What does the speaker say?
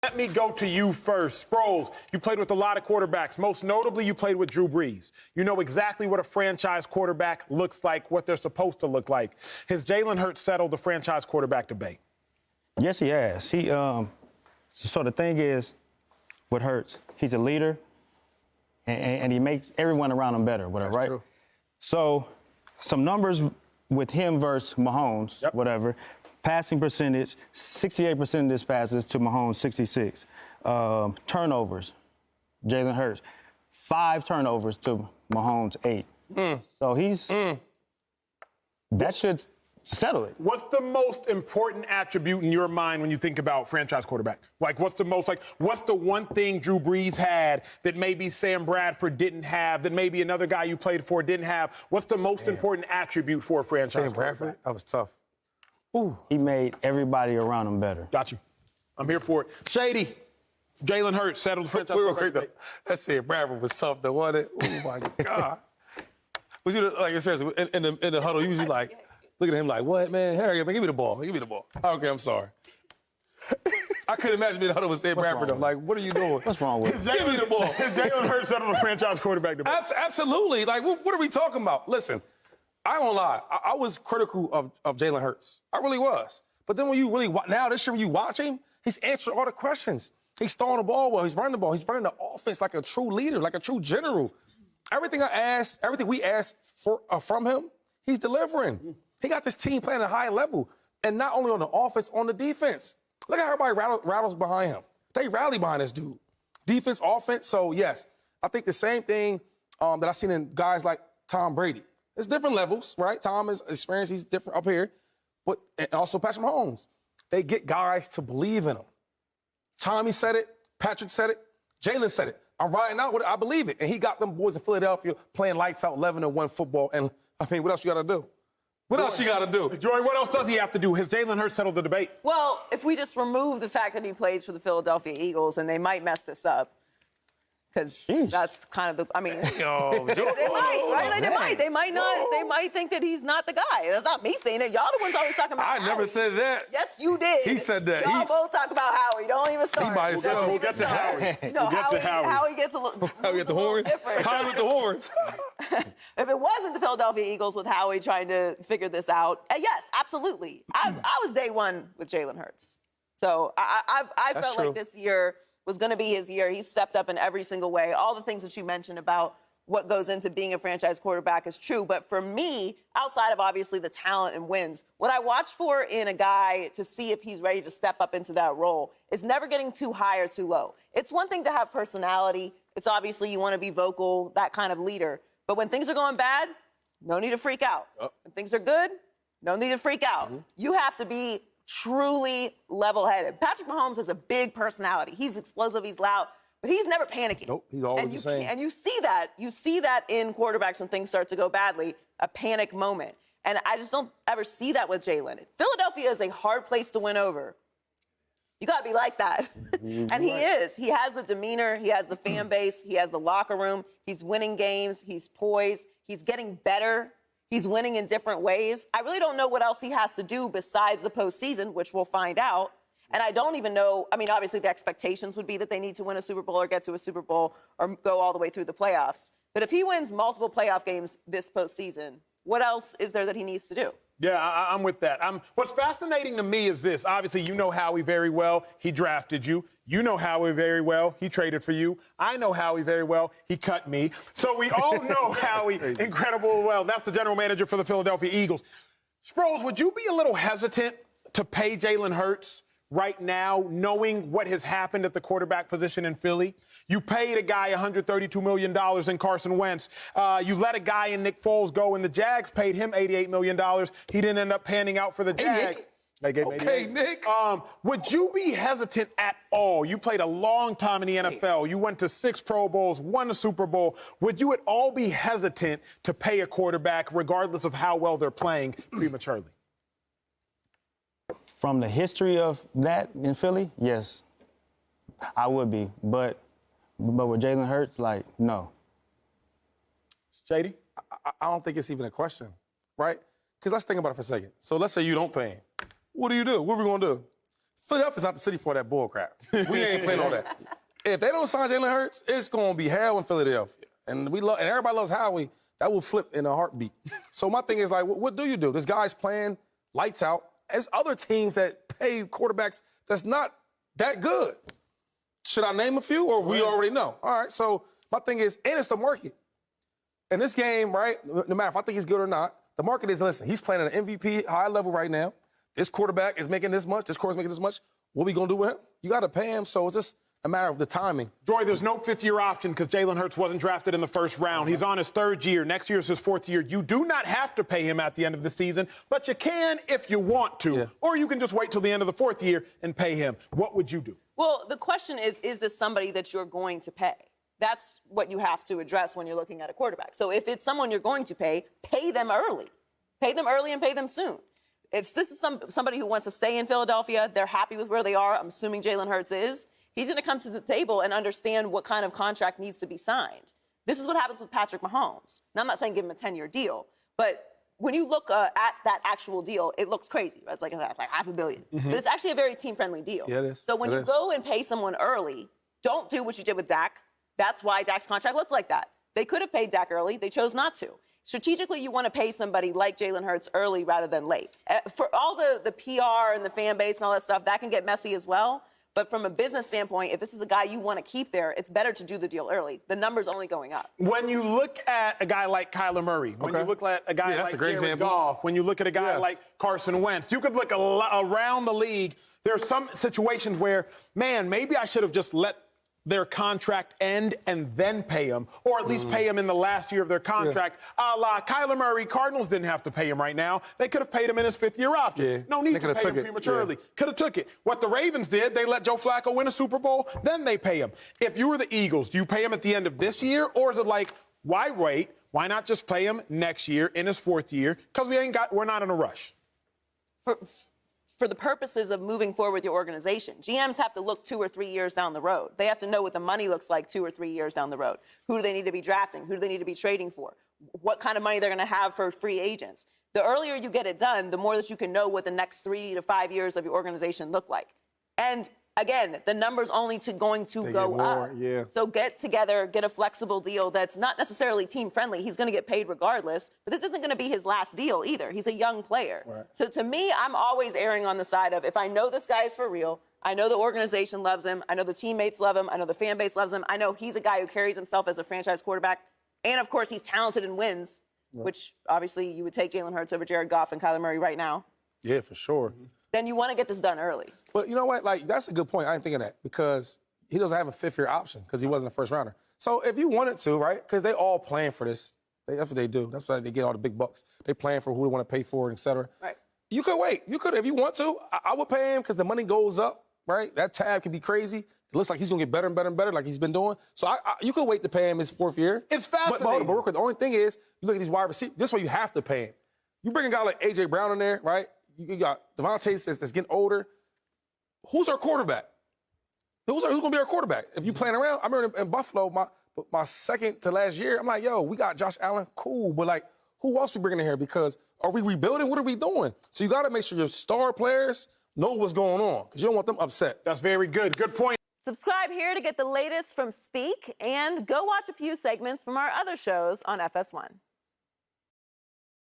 Let me go to you first. Sproles, you played with a lot of quarterbacks. Most notably, you played with Drew Brees. You know exactly what a franchise quarterback looks like, what they're supposed to look like. Has Jalen Hurts settled the franchise quarterback debate? Yes, he has. So the thing is, with Hurts, he's a leader, and he makes everyone around him better, whatever, right? True. So some numbers with him versus Mahomes, whatever. Passing percentage, 68% of his passes to Mahomes, 66. Turnovers, Jalen Hurts, 5 turnovers to Mahomes, 8. So that should settle it. What's the most important attribute in your mind when you think about franchise quarterback? What's the one thing Drew Brees had that maybe Sam Bradford didn't have, that maybe another guy you played for didn't have? What's the most important attribute for a franchise Sam Bradford? That was tough. Ooh. He made everybody around him better. Got you. I'm here for it. Shady, Jalen Hurts settled the franchise quarterback debate. That Sam Bradford was tough, though, wasn't it? Oh, my God. But you know, like, seriously, in the huddle, he was just like, looking at him like, what, man? Harry, man, give me the ball. Give me the ball. Okay, I'm sorry. I couldn't imagine being in the huddle with Sam Bradford, though. Like, what are you doing? What's wrong with him? Give me the ball. Jalen Hurts settled the franchise quarterback debate. Absolutely. Like, what are we talking about? Listen, I don't lie. I was critical of Jalen Hurts. I really was. But then when you really now this year when you watch him, he's answering all the questions. He's throwing the ball well. He's running the ball. He's running the offense like a true leader, like a true general. Everything we asked for from him, he's delivering. He got this team playing at a high level, and not only on the offense, on the defense. Look at how everybody rattles behind him. They rally behind this dude. Defense, offense. So yes, I think the same thing that I seen in guys like Tom Brady. It's different levels, right? Tom is experienced, he's different up here. And also Patrick Mahomes. They get guys to believe in them. Tommy said it, Patrick said it, Jalen said it. I'm riding out with it, I believe it. And he got them boys in Philadelphia playing lights out 11-1 football. And, I mean, what else you got to do? What else you got to do? Joy, what else does he have to do? Has Jalen Hurts settled the debate? Well, if we just remove the fact that he plays for the Philadelphia Eagles, and they might mess this up, because that's kind of the, I mean, they might, right? Like, they might not, they might think that he's not the guy. That's not me saying it. Y'all the ones always talking about I Howie. never said that. Yes, you did. He said that. Y'all both talk about Howie. Don't even start. He might have We'll get to Howie. You know, We'll get to Howie. Howie gets a little Howie with the horns? Howie with the horns. If it wasn't the Philadelphia Eagles with Howie trying to figure this out, yes, absolutely. I was day one with Jalen Hurts. So I felt like this year was going to be his year. He stepped up in every single way. All the things that you mentioned about what goes into being a franchise quarterback is true. But for me, outside of obviously the talent and wins, what I watch for in a guy to see if he's ready to step up into that role is never getting too high or too low. It's one thing to have personality. It's obviously you want to be vocal, that kind of leader. But when things are going bad, no need to freak out. When things are good, no need to freak out. You have to be truly level-headed. Patrick Mahomes has a big personality. He's explosive, he's loud, but he's never panicking. Nope, he's always the same. And you see that. You see that in quarterbacks when things start to go badly, a panic moment. And I just don't ever see that with Jalen. Philadelphia is a hard place to win over. You got to be like that. And he is. He has the demeanor. He has the fan base. He has the locker room. He's winning games. He's poised. He's getting better. He's winning in different ways. I really don't know what else he has to do besides the postseason, which we'll find out. And I don't even know, I mean, obviously the expectations would be that they need to win a Super Bowl or get to a Super Bowl or go all the way through the playoffs. But if he wins multiple playoff games this postseason, what else is there that he needs to do? Yeah, I'm with that. What's fascinating to me is this. Obviously, you know Howie very well. He drafted you. You know Howie very well. He traded for you. I know Howie very well. He cut me. So we all know Howie incredible well. That's the general manager for the Philadelphia Eagles. Sproles, would you be a little hesitant to pay Jalen Hurts right now, knowing what has happened at the quarterback position in Philly? You paid a guy $132 million in Carson Wentz. You let a guy in Nick Foles go, and the Jags paid him $88 million. He didn't end up panning out for the Jags. Okay, Nick. Would you be hesitant at all? You played a long time in the NFL. You went to 6 Pro Bowls, won a Super Bowl. Would you at all be hesitant to pay a quarterback, regardless of how well they're playing, prematurely? From the history of that in Philly, yes, I would be. But with Jalen Hurts, like, no. Shady? I don't think it's even a question, right? Because let's think about it for a second. So let's say you don't pay him. What do? What are we going to do? Philadelphia's not the city for that bull crap. We ain't playing all that. If they don't sign Jalen Hurts, it's going to be hell in Philadelphia. And and everybody loves Howie. That will flip in a heartbeat. So my thing is, like, what do you do? This guy's playing lights out. There's other teams that pay quarterbacks that's not that good. Should I name a few, or we already know? All right, so my thing is, and it's the market. In this game, right, no matter if I think he's good or not, the market is, listen, he's playing at an MVP high level right now. This quarterback is making this much. This quarterback's making this much. What are we going to do with him? You got to pay him, so it's just a matter of the timing. Joy, there's no fifth-year option because Jalen Hurts wasn't drafted in the first round. He's on his third year. Next year is his fourth year. You do not have to pay him at the end of the season, but you can if you want to. Yeah. Or you can just wait till the end of the fourth year and pay him. What would you do? Well, the question is this somebody that you're going to pay? That's what you have to address when you're looking at a quarterback. So if it's someone you're going to pay them early. Pay them early and pay them soon. If this is somebody who wants to stay in Philadelphia, they're happy with where they are, I'm assuming Jalen Hurts is, he's going to come to the table and understand what kind of contract needs to be signed. This is what happens with Patrick Mahomes. Now, I'm not saying give him a 10-year deal, but when you look at that actual deal, it looks crazy. Right? It's like $500 million. Mm-hmm. But it's actually a very team-friendly deal. Yeah, it is. So when you go and pay someone early, don't do what you did with Dak. That's why Dak's contract looked like that. They could have paid Dak early. They chose not to. Strategically, you want to pay somebody like Jalen Hurts early rather than late. For all the PR and the fan base and all that stuff, that can get messy as well. But from a business standpoint, if this is a guy you want to keep there, it's better to do the deal early. The number's only going up. When you look at a guy like Kyler Murray, when you look at a guy like Jared Goff, when you look at a guy like Carson Wentz, you could look around the league. There are some situations where, man, maybe I should have just let their contract end and then pay him, or at least pay him in the last year of their contract. A la Kyler Murray, Cardinals didn't have to pay him right now. They could have paid him in his fifth-year option. Yeah. No need to pay him prematurely. Could have took it. What the Ravens did, they let Joe Flacco win a Super Bowl, then they pay him. If you were the Eagles, do you pay him at the end of this year, or is it like, why wait? Why not just pay him next year in his fourth year? Because we're not in a rush. For the purposes of moving forward with your organization, GMs have to look 2 or 3 years down the road. They have to know what the money looks like 2 or 3 years down the road. Who do they need to be drafting? Who do they need to be trading for? What kind of money they're going to have for free agents? The earlier you get it done, the more that you can know what the next 3 to 5 years of your organization look like. And again, the number's only going to go up. Yeah. So get together, get a flexible deal that's not necessarily team-friendly. He's going to get paid regardless, but this isn't going to be his last deal either. He's a young player. Right. So to me, I'm always erring on the side of, if I know this guy is for real, I know the organization loves him, I know the teammates love him, I know the fan base loves him, I know he's a guy who carries himself as a franchise quarterback, and of course he's talented and wins, which obviously you would take Jalen Hurts over Jared Goff and Kyler Murray right now. Yeah, for sure. Then you want to get this done early. But you know what? Like, that's a good point. I didn't think of that because he doesn't have a fifth-year option because he wasn't a first-rounder. So if you wanted to, right, because they all playing for this. That's what they do. That's why they get all the big bucks. They playing for who they want to pay for, et cetera. Right. You could wait. You could, if you want to. I would pay him because the money goes up, right? That tab can be crazy. It looks like he's going to get better and better and better like he's been doing. So you could wait to pay him his fourth year. It's fascinating. But the only thing is, you look at these wide receivers. This way you have to pay him. You bring a guy like A.J. Brown in there, right? You got Devontae that's getting older. Who's our quarterback? Who's going to be our quarterback? If you playing around, I remember in Buffalo, my second to last year, I'm like, yo, we got Josh Allen, cool, but like, who else we bringing in here? Because are we rebuilding? What are we doing? So you got to make sure your star players know what's going on because you don't want them upset. That's very good. Good point. Subscribe here to get the latest from Speak and go watch a few segments from our other shows on FS1.